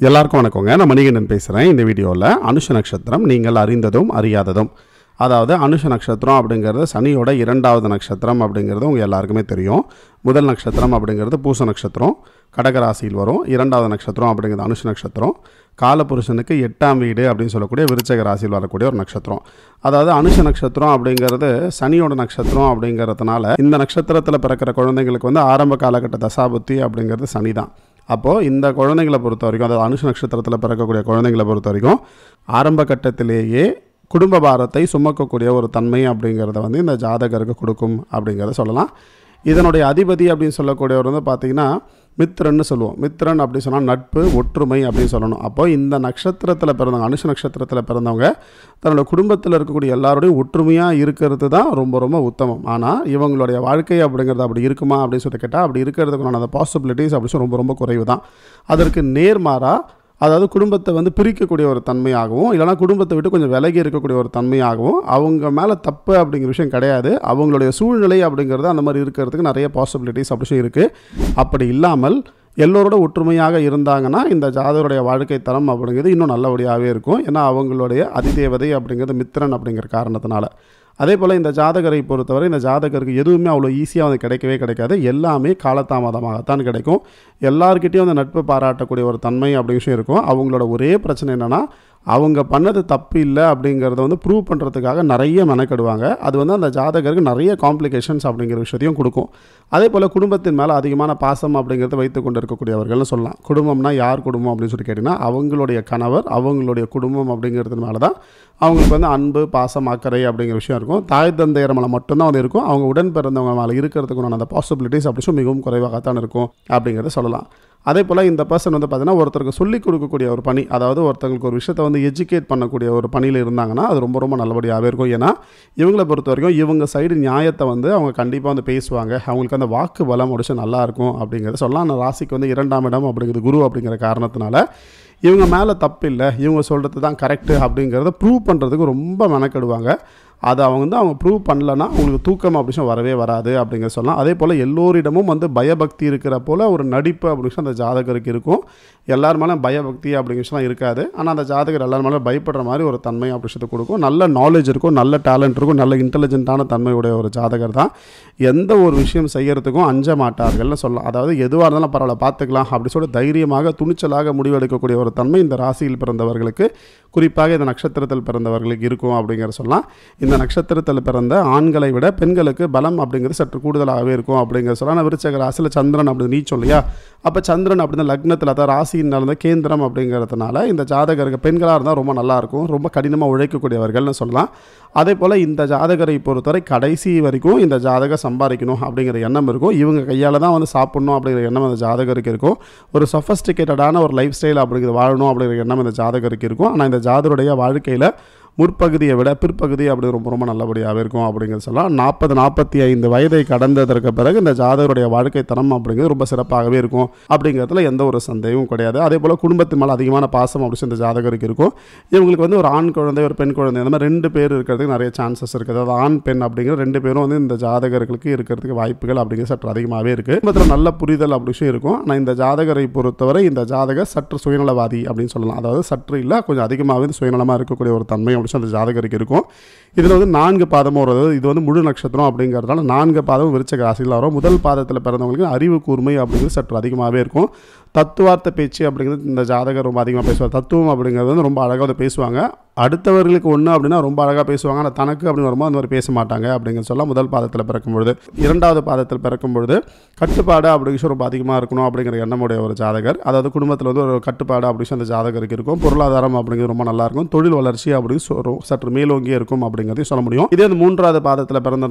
எல்லாருக்கும் வணக்கங்க. நான் மணிகண்டன் பேசுகிறேன். இந்த வீடியோவில் அனுஷ நட்சத்திரம் நீங்கள் அறிந்ததும் அறியாததும். அதாவது அனுஷ நட்சத்திரம் அப்படிங்கிறது சனியோட 2வது நட்சத்திரம் அப்படிங்கிறது உங்கள் எல்லாருக்குமே தெரியும். முதல் நட்சத்திரம் அப்படிங்கிறது பூச நட்சத்திரம், கடகராசியில் வரும். 2வது நட்சத்திரம் அப்படிங்கிறது அனுஷ நட்சத்திரம், காலபுருஷனுக்கு 8ஆம் வீடு அப்படின்னு சொல்லக்கூடிய விருச்சக ராசியில் வரக்கூடிய ஒரு நட்சத்திரம். அதாவது அனுஷ நட்சத்திரம் அப்படிங்கிறது சனியோட நட்சத்திரம் அப்படிங்கிறதுனால இந்த நட்சத்திரத்தில் பிறக்கிற குழந்தைங்களுக்கு வந்து ஆரம்ப காலகட்ட தசாபுத்தி அப்படிங்கிறது சனி தான். அப்போது இந்த குழந்தைங்களை பொறுத்த வரைக்கும், அதாவது அனுஷ நட்சத்திரத்தில் பிறக்கக்கூடிய குழந்தைங்களை பொறுத்த வரைக்கும் ஆரம்ப கட்டத்திலேயே குடும்ப பாரத்தை சுமக்கக்கூடிய ஒரு தன்மை அப்படிங்கிறத வந்து இந்த ஜாதகருக்கு கொடுக்கும் அப்படிங்கிறத சொல்லலாம். இதனுடைய அதிபதி அப்படின்னு சொல்லக்கூடியவர் வந்து பார்த்திங்கன்னா மித்ரன்னு சொல்லுவோம். மித்ரன் அப்படி சொன்னால் நட்பு, ஒற்றுமை அப்படின்னு சொல்லணும். அப்போது இந்த நட்சத்திரத்தில் பிறந்தவங்க, அனுஷ நட்சத்திரத்தில் பிறந்தவங்க தன்னோட குடும்பத்தில் இருக்கக்கூடிய எல்லாரோடையும் ஒற்றுமையாக இருக்கிறது தான் ரொம்ப ரொம்ப உத்தமம். ஆனால் இவங்களுடைய வாழ்க்கை அப்படிங்கிறது அப்படி இருக்குமா அப்படின்னு சொல்லி கேட்டால் அப்படி இருக்கிறதுக்குண்டான அந்த பாசிபிலிட்டிஸ் அப்படி சொல்லி ரொம்ப ரொம்ப குறைவு தான். அதற்கு நேர்மாறாக, அதாவது குடும்பத்தை வந்து பிரிக்கக்கூடிய ஒரு தன்மையாகவும், இல்லைனா குடும்பத்தை விட்டு கொஞ்சம் விலகி இருக்கக்கூடிய ஒரு தன்மையாகவும், அவங்க மேலே தப்பு அப்படிங்கிற விஷயம் கிடையாது. அவங்களுடைய சூழ்நிலை அப்படிங்கிறது அந்த மாதிரி இருக்கிறதுக்கு நிறைய பாசிபிலிட்டிஸ் அப்படி இருக்குது. அப்படி இல்லாமல் எல்லோரோட ஒற்றுமையாக இருந்தாங்கன்னா இந்த ஜாதகருடைய வாழ்க்கை தரம் அப்படிங்கிறது இன்னும் நல்லபடியாகவே இருக்கும். ஏன்னா அவங்களுடைய அதிதேவதை அப்படிங்கிறது மித்திரன் அப்படிங்கிற காரணத்தினால. அதே போல் இந்த ஜாதகரை பொறுத்தவரை இந்த ஜாதகருக்கு எதுவுமே அவ்வளோ ஈஸியாக வந்து கிடைக்கவே கிடைக்காது. எல்லாமே காலதாமதமாகத்தான் கிடைக்கும். எல்லார்கிட்டையும் அந்த நட்பு பாராட்டக்கூடிய ஒரு தன்மை அப்படிங்கிற விஷயம் இருக்கும். அவங்களோட ஒரே பிரச்சனை என்னென்னா, அவங்க பண்ணது தப்பு இல்லை அப்படிங்கிறத வந்து ப்ரூவ் பண்ணுறதுக்காக நிறைய மெனக்கெடுவாங்க. அது வந்து அந்த ஜாதகருக்கு நிறைய காம்ப்ளிகேஷன்ஸ் அப்படிங்கிற விஷயத்தையும் கொடுக்கும். அதே போல் குடும்பத்தின் மேலே அதிகமான பாசம் அப்படிங்கிறத வைத்து கொண்டு இருக்கக்கூடியவர்கள்னு சொல்லலாம். குடும்பம்னா யார் குடும்பம் அப்படின்னு சொல்லி கேட்டிங்கன்னா, அவங்களுடைய கணவர், அவங்களுடைய குடும்பம் அப்படிங்கிறது மேலே தான் அவங்களுக்கு வந்து அன்பு, பாசம், அக்கறை அப்படிங்கிற விஷயம் இருக்கும். தாய் தந்தையர் மேலே மட்டும்தான் வந்து இருக்கும். அவங்க உடன் பிறந்தவங்க மேலே இருக்கிறதுக்குண்டான அந்த பாசிபிலிட்டிஸ் அப்படி மிகவும் குறைவாகத்தான் இருக்கும் அப்படிங்கிறத சொல்லலாம். அதே போல் இந்த பர்சன் வந்து பார்த்திங்கன்னா ஒருத்தருக்கு சொல்லிக் கொடுக்கக்கூடிய ஒரு பணி, அதாவது ஒருத்தங்களுக்கு ஒரு விஷயத்தை வந்து எஜுகேட் பண்ணக்கூடிய ஒரு பணியில் இருந்தாங்கன்னா அது ரொம்ப ரொம்ப நல்லபடியாகவே இருக்கும். ஏன்னா இவங்களை பொறுத்த வரைக்கும் இவங்க சைடு நியாயத்தை வந்து அவங்க கண்டிப்பாக வந்து பேசுவாங்க. அவங்களுக்கு அந்த வாக்கு பலம் முடிச்சு நல்லாயிருக்கும் அப்படிங்கிறத சொல்லலாம். அந்த ராசிக்கு வந்து 2ஆம் இடம் அப்படிங்கிறது குரு அப்படிங்கிற காரணத்தினால இவங்க மேலே தப்பு இல்லை, இவங்க சொல்கிறது தான் கரெக்டு அப்படிங்கிறத ப்ரூவ் பண்ணுறதுக்கு ரொம்ப மெனக்கெடுவாங்க. அதை அவங்க ப்ரூவ் பண்ணலன்னா அவங்களுக்கு தூக்கம் அப்படி வரவே வராது அப்படிங்கிற சொல்லலாம். அதே போல் எல்லோரிடமும் வந்து பயபக்தி இருக்கிற போல் ஒரு நடிப்பு அப்படின்னு அந்த ஜாதகருக்கு இருக்கும். எல்லார் மேலே பயபக்தி அப்படிங்கிற விஷயம் இருக்காது. ஆனால் அந்த ஜாதகர் எல்லார் மேலே பயப்படுற மாதிரி ஒரு தன்மை அப்படி கொடுக்கும். நல்ல நாலேஜ் இருக்கும், நல்ல டேலண்ட் இருக்கும், நல்ல இன்டெலிஜென்ட்டான தன்மையுடைய ஒரு ஜாதகர் தான். எந்த ஒரு விஷயம் செய்கிறதுக்கும் அஞ்ச மாட்டார்கள்னு சொல்லலாம். அதாவது எதுவாக இருந்தாலும் பரவாயில்ல பார்த்துக்கலாம் அப்படி சொல்லி தைரியமாக துணிச்சலாக முடிவெடுக்கக்கூடிய ஒரு தன்மை இந்த ராசியில் பிறந்தவர்களுக்கு, குறிப்பாக இந்த நட்சத்திரத்தில் பிறந்தவர்களுக்கு இருக்கும் அப்படிங்கிற சொல்லலாம். இந்த நட்சத்திரத்தில் பிறந்த ஆண்களை விட பெண்களுக்கு பலம் அப்படிங்கிறது சற்று கூடுதலாகவே இருக்கும் அப்படிங்கிற சொல்லலாம். விருச்சக ராசியில் சந்திரன் அப்படி நீச்சம் இல்லையா, அப்போ சந்திரன் அப்படின்னா லக்னத்தில், அதான் ராசியின் நடந்த கேந்திரம் அப்படிங்கிறதுனால இந்த ஜாதகருக்கு பெண்களாக இருந்தால் ரொம்ப நல்லாயிருக்கும், ரொம்ப கடினமாக உழைக்கக்கூடியவர்கள்னு சொல்லலாம். அதே போல் இந்த ஜாதகரை பொறுத்தவரை கடைசி வரைக்கும் இந்த ஜாதகம் சம்பாதிக்கணும் அப்படிங்கிற எண்ணம் இருக்கும். இவங்க கையால் தான் வந்து சாப்பிட்ணும் அப்படிங்கிற எண்ணம் அந்த ஜாதகருக்கு இருக்கும். ஒரு சொஃபஸ்டிகேட்டடான ஒரு லைஃப் ஸ்டைல் அப்படிங்கிறது வாழணும் அப்படிங்கிற எண்ணம் இந்த ஜாதகருக்கு இருக்கும். ஆனால் இந்த ஜாதகருடைய வாழ்க்கையில் முற்பகுதியை விட பிற்பகுதி அப்படி ரொம்ப ரொம்ப நல்லபடியாகவே இருக்கும் அப்படிங்கிறது சொல்லலாம். 40-45 வயதை கடந்ததற்கு பிறகு இந்த ஜாதகருடைய வாழ்க்கை தரம் அப்படிங்கிறது ரொம்ப சிறப்பாகவே இருக்கும் அப்படிங்கிறதுல எந்த ஒரு சந்தேகமும் கிடையாது. அதே போல் குடும்பத்தின் மேலே அதிகமான பாசம் அப்படி இந்த ஜாதகருக்கு இருக்கும். இவங்களுக்கு வந்து ஒரு ஆண் குழந்தை, ஒரு பெண் குழந்தை, இந்த மாதிரி 2 பேர் இருக்கிறதுக்கு நிறைய சான்சஸ் இருக்குது. அதாவது ஆண் பெண் அப்படிங்கிற 2 பேரும் வந்து இந்த ஜாதகர்களுக்கு இருக்கிறதுக்கு வாய்ப்புகள் அப்படிங்கிறது சற்று அதிகமாகவே இருக்குது. குடும்பத்தில் நல்ல புரிதல் அப்படி விஷயம் இருக்கும். ஆனால் இந்த ஜாதகரை பொறுத்தவரை இந்த ஜாதகர் சற்று சுயநலவாதி அப்படின்னு சொல்லலாம். அதாவது சற்று இல்லை, கொஞ்சம் அதிகமாகவே சுயநலமாக இருக்கக்கூடிய ஒரு தன்மை அந்த ஜாதகருக்கு இருக்கும். இதில் வந்து 4 பாதமும் வருது. இது வந்து முழு நட்சத்திரம் அப்படிங்கிறதுனால 4 பாதமும் விருச்சக ராசியில் வரும். முதல் பாதத்தில் பிறந்தவங்களுக்கு அறிவு கூர்மை அப்படிங்கிறது சற்று அதிகமாகவே இருக்கும். தத்துவார்த்த பேச்சு அப்படிங்கிறது இந்த ஜாதகர் ரொம்ப அதிகமாக பேசுவார். தத்துவம் அப்படிங்கிறது வந்து ரொம்ப அழகாக பேசுவாங்க. அடுத்தவர்களுக்கு ஒன்று அப்படின்னா ரொம்ப அழகாக பேசுவாங்க. ஆனால் தனக்கு அப்படின்னு வரும்போது அந்த மாதிரி பேச மாட்டாங்க அப்படிங்கிற சொல்ல முதல் பாதத்தில் பிறக்கும்பொழுது. 2வது பாதத்தில் பிறக்கும்பொழுது கட்டுப்பாடு அப்படிங்கிற ரொம்ப அதிகமாக இருக்கணும் அப்படிங்கிற எண்ணமுடைய ஒரு ஜாதகர். அதாவது குடும்பத்தில் வந்து ஒரு கட்டுப்பாடு அப்படிங்கிற அந்த ஜாதகருக்கு இருக்கும். பொருளாதாரம் அப்படிங்கிறது ரொம்ப நல்லாயிருக்கும். தொழில் வளர்ச்சி அப்படிங்கிற சற்று மேலோங்கியே இருக்கும் அப்படிங்கிறதையும் சொல்ல முடியும். இதே அந்த 3வது பாதத்தில்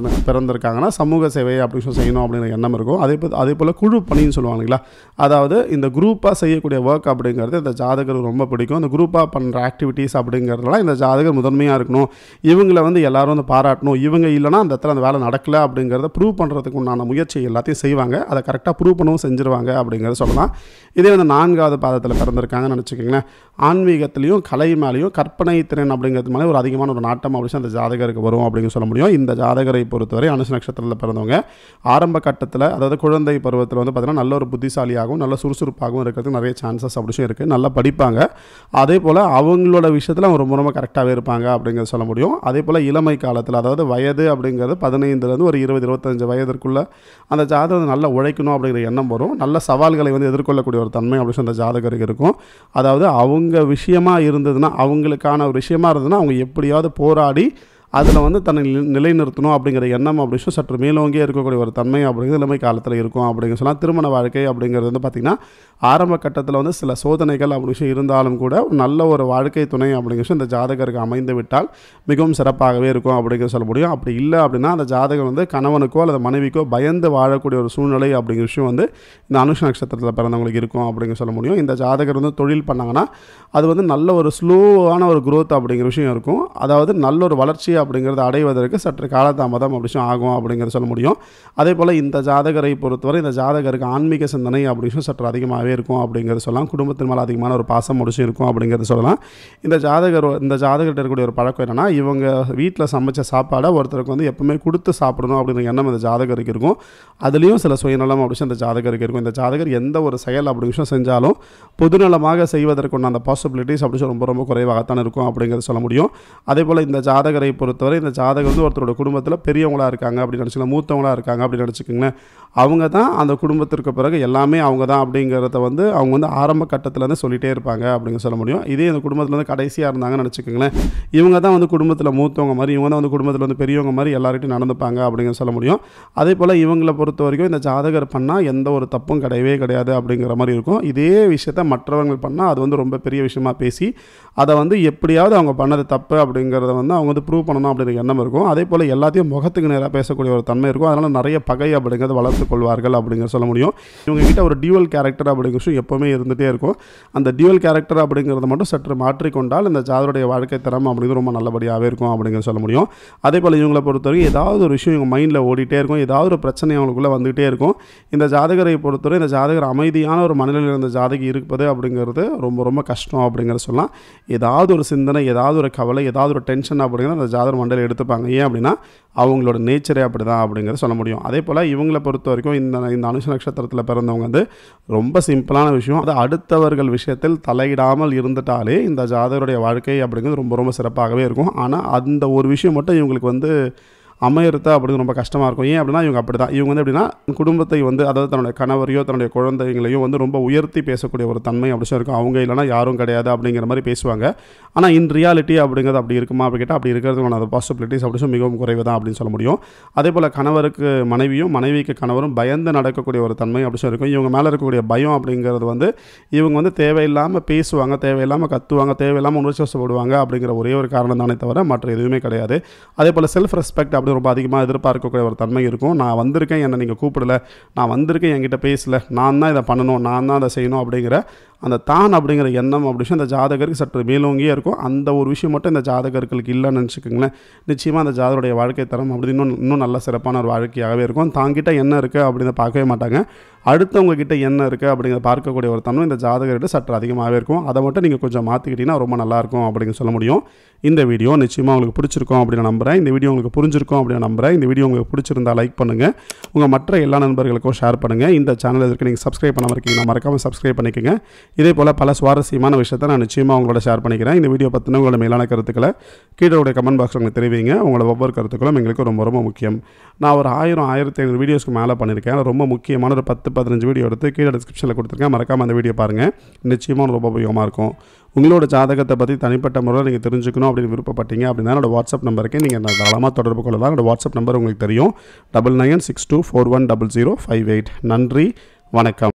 பிறந்திருக்காங்கன்னா சமூக சேவை அப்படி செய்யணும் அப்படிங்கிற எண்ணம் இருக்கும். அதே போல் குழு பணின்னு சொல்லுவாங்க இல்லைங்களா, அதாவது இந்த குரூப்பாக செய்யக்கூடிய ஒர்க் அப்படிங்கிறது இந்த ஜாதகருக்கு ரொம்ப பிடிக்கும். இந்த குரூப்பாக பண்ணுற ஆக்டிவிட்டீஸ் அப்படிங்கிறதுலாம் இந்த ஜாதகர் முதன்மையாக இருக்கணும். இவங்களை வந்து எல்லாரும் வந்து பாராட்டணும். இவங்க இல்லைனா அந்த இடத்துல அந்த வேலை நடக்கலை அப்படிங்கிறத ப்ரூவ் பண்ணுறதுக்கு உண்டான முயற்சி எல்லாத்தையும் செய்வாங்க. அதை கரெக்டாக ப்ரூவ் பண்ணவும் செஞ்சுருவாங்க அப்படிங்கிறத சொல்லலாம். இதே வந்து 4வது பாதத்தில் பிறந்திருக்காங்கன்னு நினச்சிக்கிங்களேன், ஆன்மீகத்திலையும் கலை மேலேயும் கற்பனை திறன் அப்படிங்கிறது மேலே ஒரு அதிகமான ஒரு நாட்டம் அப்படின்னு அந்த ஜாதகருக்கு வரும் அப்படின்னு சொல்ல முடியும். இந்த ஜாதகரை பொறுத்தவரை அனுஷ நட்சத்திரத்தில் பிறந்தவங்க ஆரம்ப கட்டத்தில், அதாவது குழந்தை பருவத்தில் வந்து பார்த்திங்கன்னா நல்ல ஒரு புத்திசாலியாகவும் நல்ல சுறுசுறுப்பு சுறுசுறுப்பாகவும் இருக்கிறதுக்கு நிறைய சான்சஸ் அப்படி இருக்குது. நல்லா படிப்பாங்க. அதே போல் அவங்களோட விஷயத்தில் அவங்க ரொம்ப ரொம்ப கரெக்டாகவே இருப்பாங்க அப்படிங்கிறத சொல்ல முடியும். அதே போல் இளமை காலத்தில், அதாவது வயது அப்படிங்கிறது 15லேருந்து ஒரு 20-25 வயதிற்குள்ளே அந்த ஜாதகம் நல்லா உழைக்கணும் அப்படிங்கிற எண்ணம் வரும். நல்ல சவால்களை வந்து எதிர்கொள்ளக்கூடிய ஒரு தன்மை அப்படின்னு அந்த ஜாதகருக்கு இருக்கும். அதாவது அவங்க விஷயமா இருந்ததுன்னா, அவங்களுக்கான ஒரு விஷயமா இருந்ததுன்னா அவங்க எப்படியாவது போராடி அதில் வந்து தன்னை நிலைநிறுத்தணும் அப்படிங்கிற எண்ணம் அப்படின்னு சற்று மேலோங்கியே இருக்கக்கூடிய ஒரு தன்மை அப்படிங்கிறது இளமை காலத்தில் இருக்கும் அப்படிங்கிற சொல்லலாம். திருமண வாழ்க்கை அப்படிங்கிறது வந்து பார்த்திங்கன்னா ஆரம்ப கட்டத்தில் வந்து சில சோதனைகள் அப்படி விஷயம் இருந்தாலும் கூட நல்ல ஒரு வாழ்க்கை துணை அப்படிங்கிற விஷயம் இந்த ஜாதகருக்கு அமைந்து விட்டால் மிகவும் சிறப்பாகவே இருக்கும் அப்படிங்கிற சொல்ல முடியும். அப்படி இல்லை அப்படின்னா அந்த ஜாதகம் வந்து கணவனுக்கோ அல்லது மனைவிக்கோ பயந்து வாழக்கூடிய ஒரு சூழ்நிலை அப்படிங்கிற விஷயம் வந்து இந்த அனுஷ நட்சத்திரத்தில் பிறந்தவங்களுக்கு இருக்கும் அப்படிங்கிற சொல்ல முடியும். இந்த ஜாதகர் வந்து தொழில் பண்ணாங்கன்னா அது வந்து நல்ல ஒரு ஸ்லோவான ஒரு growth அப்படிங்கிற விஷயம் இருக்கும். அதாவது நல்ல ஒரு வளர்ச்சி அப்படிங்கிறது அடைவதற்கு சற்று காலதாமதம் அப்படி ஆகும் அப்படிங்கிறத சொல்ல முடியும். அதே போல் இந்த ஜாதகரை பொறுத்தவரை இந்த ஜாதகருக்கு ஆன்மீக சிந்தனை அப்படி சற்று அதிகமாகவே இருக்கும் அப்படிங்கிறது சொல்லலாம். குடும்பத்தின் மேலே அதிகமான ஒரு பாசம் முடிச்சு இருக்கும் அப்படிங்கிறது சொல்லலாம். இந்த ஜாதகர்கிட்ட இருக்கக்கூடிய ஒரு பழக்கம் என்னென்னா, இவங்க வீட்டில் சமைச்ச சாப்பாடை ஒருத்தருக்கு வந்து எப்பவுமே கொடுத்து சாப்பிடணும் அப்படிங்கிற எண்ணம் இந்த ஜாதகருக்கு இருக்கும். அதுலேயும் சில சுயநலம் அப்படி இந்த ஜாதகருக்கு இருக்கும். இந்த ஜாதகர் எந்த ஒரு செயல் அப்படி விஷயம் செஞ்சாலும் பொதுநலமாக செய்வதற்குண்டான அந்த பாசிபிலிட்டிஸ் அப்படி ரொம்ப ரொம்ப குறைவாகத்தான் இருக்கும் அப்படிங்கிறத சொல்ல முடியும். அதே போல் இந்த ஜாதகரை பொறுத்தவரை இந்த ஜாதகம் வந்து ஒருத்தரோட குடும்பத்தில் பெரியவங்களாக இருக்காங்க அப்படின்னு நினச்சிக்கலாம், மூத்தவங்களாக இருக்காங்க அப்படின்னு நினச்சிக்கோங்களேன். அவங்க தான் அந்த குடும்பத்திற்கு பிறகு எல்லாமே அவங்க தான் அப்படிங்கிறத வந்து அவங்க வந்து ஆரம்ப கட்டத்திலேருந்து சொல்லிகிட்டே இருப்பாங்க அப்படிங்க சொல்ல முடியும். இதே இந்த குடும்பத்தில் வந்து கடைசியாக இருந்தாங்கன்னு நினச்சிக்கோங்களேன், இவங்க தான் வந்து குடும்பத்தில் மூத்தவங்க மாதிரி, இவங்க தான் வந்து குடும்பத்தில் வந்து பெரியவங்க மாதிரி எல்லார்கிட்டையும் நடந்துப்பாங்க அப்படிங்கிற சொல்ல முடியும். அதே போல் இவங்களை பொறுத்த வரைக்கும் இந்த ஜாதகர் பண்ணால் எந்த ஒரு தப்பும் கிடையவே கிடையாது அப்படிங்கிற மாதிரி இருக்கும். இதே விஷயத்தை மற்றவங்க பண்ணால் அது வந்து ரொம்ப பெரிய விஷயமா பேசி அதை வந்து எப்படியாவது அவங்க பண்ணது தப்பு அப்படிங்கிறத வந்து அவங்க வந்து ப்ரூவ் பண்ணணும் அப்படிங்கிற எண்ணம் இருக்கும். அதே போல் எல்லாத்தையும் முகத்துக்கு நேராக பேசக்கூடிய ஒரு தன்மை இருக்கும். அதனால் நிறைய பகை அப்படிங்கிறது வளர்த்து கொள்வார்கள் அப்படிங்கிற சொல்ல முடியும். இவங்ககிட்ட ஒரு டியூவல் கேரக்டர் அப்படிங்கிற விஷயம் எப்போவுமே இருந்துகிட்டே இருக்கும். அந்த டியூவல் கேரக்டர் அப்படிங்கிறத மட்டும் சற்று மாற்றிக்கொண்டால் இந்த ஜாதகருடைய வாழ்க்கை தரம் அப்படிங்கிறது ரொம்ப நல்லபடியாகவே இருக்கும் அப்படிங்கிற சொல்ல முடியும். அதே போல் இவங்களை பொறுத்தவரைக்கும் ஏதாவது ஒரு விஷயம் இவங்க மைண்டில் ஓடிட்டே இருக்கும், ஏதாவது ஒரு பிரச்சனை அவங்களுக்குள்ளே வந்துகிட்டே இருக்கும். இந்த ஜாதகரை பொறுத்தவரை இந்த ஜாதகர் அமைதியான ஒரு மனநிலையில் இருந்த ஜாதகி இருப்பது அப்படிங்கிறது ரொம்ப ரொம்ப கஷ்டம் அப்படிங்கிற சொல்லலாம். ஏதாவது ஒரு சிந்தனை, ஏதாவது ஒரு கவலை, ஏதாவது ஒரு டென்ஷன் அப்படிங்கிறத அந்த ஜாதகர் மண்டையில் எடுத்துப்பாங்க. ஏன் அப்படின்னா அவங்களோட நேச்சரே அப்படி தான் அப்படிங்கிறத சொல்ல முடியும். அதே போல் இவங்களை பொறுத்த வரைக்கும் இந்த அனுஷ நட்சத்திரத்தில் பிறந்தவங்க வந்து ரொம்ப சிம்பிளான விஷயம், அது அடுத்தவர்கள் விஷயத்தில் தலையிடாமல் இருந்துட்டாலே இந்த ஜாதகருடைய வாழ்க்கை அப்படிங்கிறது ரொம்ப ரொம்ப சிறப்பாகவே இருக்கும். ஆனால் அந்த ஒரு விஷயம் மட்டும் இவங்களுக்கு வந்து அமையறது அப்படிங்கிறது ரொம்ப கஷ்டமாக இருக்கும். ஏன் அப்படின்னா இவங்க அப்படி தான், இவங்க வந்து எப்படின்னா குடும்பத்தை வந்து, அதாவது தன்னுடைய கணவரையோ தன்னுடைய குழந்தைகளையும் வந்து ரொம்ப உயர்த்தி பேசக்கூடிய ஒரு தன்மை அப்படி இருக்கும். அவங்க இல்லைனா யாரும் கிடையாது அப்படிங்கிற மாதிரி பேசுவாங்க. ஆனால் இன் ரியாலிட்டி அப்படிங்கிறது அப்படி இருக்குமா அப்படி கேட்டால் அப்படி இருக்கிறதுக்கான அந்த பாசிபிலிட்டிஸ் அப்படி மிகவும் குறைவு தான் அப்படின்னு சொல்ல முடியும். அதே போல் கணவருக்கு மனைவியும் மனைவிக்கு கணவரும் பயந்து நடக்கக்கூடிய ஒரு தன்மை அப்படி இருக்கும். இவங்க மேலே இருக்கக்கூடிய பயம் அப்படிங்கிறது வந்து இவங்க வந்து தேவையில்லாமல் பேசுவாங்க, தேவையில்லாமல் கத்துவாங்க, தேவையில்லாமல் உணர்ச்சி வசப்படுவாங்க அப்படிங்கிற ஒரே ஒரு காரணம் தானே தவிர மற்ற எதுவுமே கிடையாது. அதே போல் செல்ஃப் ரெஸ்பெக்ட் அப்படி ரொம்ப அதிகமாக எதிர்பார்க்கக்கூடிய ஒரு தன்மை இருக்கும். நான் வந்திருக்கேன், என்னை நீங்கள் கூப்பிடல, நான் வந்திருக்கேன், என்கிட்ட பேசல, நான் தான் இதை பண்ணணும், நான் தான் அதை செய்யணும் அப்படிங்கிற அந்த தான் அப்படிங்கிற எண்ணம் அப்படி விஷயம் அந்த ஜாதகருக்கு சற்று மேலோங்கியே இருக்கும். அந்த ஒரு விஷயம் மட்டும் இந்த ஜாதகர்களுக்கு இல்லைன்னு நினச்சிக்கோங்களேன், நிச்சயமாக அந்த ஜாதகருடைய வாழ்க்கை தரம் அப்படி இன்னும் நல்ல சிறப்பான ஒரு வாழ்க்கையாகவே இருக்கும். தாங்கிட்ட என்ன இருக்குது அப்படின்னு பார்க்கவே மாட்டாங்க, அடுத்தவங்க கிட்ட என்ன இருக்குது அப்படிங்கிற பார்க்கக்கூடிய ஒரு தன்மை இந்த ஜாதகர்கிட்ட சற்று அதிகமாகவே இருக்கும். அதை மட்டும் நீங்கள் கொஞ்சம் மாற்றிக்கிட்டிங்கன்னா ரொம்ப நல்லாயிருக்கும் அப்படின்னு சொல்ல முடியும். இந்த வீடியோ நிச்சயமாக உங்களுக்கு பிடிச்சிருக்கும் அப்படின்னு நம்புகிறேன். இந்த வீடியோ உங்களுக்கு புரிஞ்சிருக்கும் அப்படின்னு நம்புகிறேன். இந்த வீடியோ உங்களுக்கு பிடிச்சிருந்தா லைக் பண்ணுங்கள், உங்கள் மற்ற எல்லா நண்பர்களுக்கும் ஷேர் பண்ணுங்கள். இந்த சேனல் இதற்கு நீங்கள் சப்ஸ்கிரைப் பண்ணாமல் இருக்கீங்கன்னா மறக்காமல் சப்ஸ்கிரைப் பண்ணிக்கோங்க. இதே போல் பல சுவாரஸ்யமான விஷயத்தை நான் நிச்சயமாக உங்களோட ஷேர் பண்ணிக்கிறேன். இந்த வீடியோ பற்றின உங்களோட மேலான கருத்துக்களை கீழே கமெண்ட் பாக்ஸில் உங்களுக்கு தெரிவிங்க. உங்களோட ஒவ்வொரு கருத்துக்களும் எங்களுக்கு ரொம்ப ரொம்ப முக்கியம். நான் ஒரு 1000-1500 வீடியோஸ்க்கு மேலே பண்ணியிருக்கேன். ரொம்ப முக்கியமான ஒரு 10-15 வீடியோ எடுத்து கீழே டிஸ்கிரிப்ஷனில் கொடுத்துருக்கேன். மறக்காமல் அந்த வீடியோ பாருங்கள், நிச்சயமாக ரொம்ப உபயோகமாக இருக்கும். உங்களோட ஜாதகத்தை பற்றி தனிப்பட்ட முறையில் நீங்கள் தெரிஞ்சுக்கணும் அப்படின்னு விருப்பப்பட்டீங்க அப்படின்னா என்னோட வாட்ஸ்அப் நம்பருக்கு நீங்கள் தாராளமாக தொடர்பு கொள்ளலாம். என்னோட வாட்ஸ்அப் நம்பர் உங்களுக்கு தெரியும், 9962410058. நன்றி, வணக்கம்.